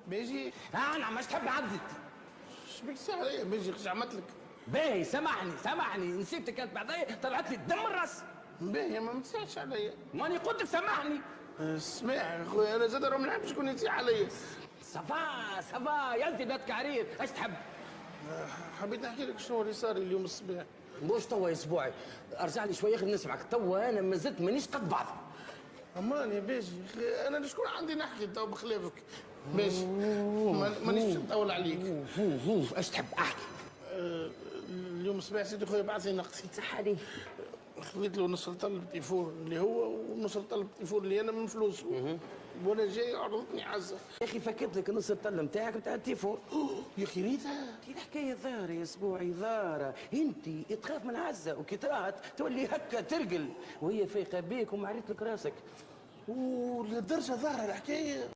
باجي. انا مش تحب عدت. شبيك ساعة عليا باجي خش عملت لك. باهي سامحني نسيتك كانت بعدي طلعت لي الدم الراس. باهي ما تسيحش عليا. ماني قلت لك سامحني. اسمع يا خويا انا زاد راه ما نحبش شكون يسيح عليا. سافا يا زي بلاد كعرير اش تحب؟ حبيت نحكي لك شنو اللي صار اليوم الصباح. مش توا اسبوعي ارجع لي شويه خلينا نسمعك توا انا ما زلت مانيش قد بعض. اماني باجي انا شكون عندي نحكي تو بخلافك. ماشي مانيش باش نطول عليك. اش تحب احكي؟ اليوم الصباح سيدي خويا بعث لي نقصي. صح عليه. خذيت له نص طلب تليفون اللي هو ونص طلب تليفون اللي انا من فلوسه. وانا جاي عرضتني عزه. يا اخي فكرت لك نص الطلة نتاعك نتاع التليفون. يا اخي ريتها كي الحكايه ظاهره يا اسبوعي ظاهره، انت تخاف من عزه وكي تراها تولي هكا ترقل وهي فايقه بيك وما عريت لك راسك. وللدرجه ظاهره الحكايه.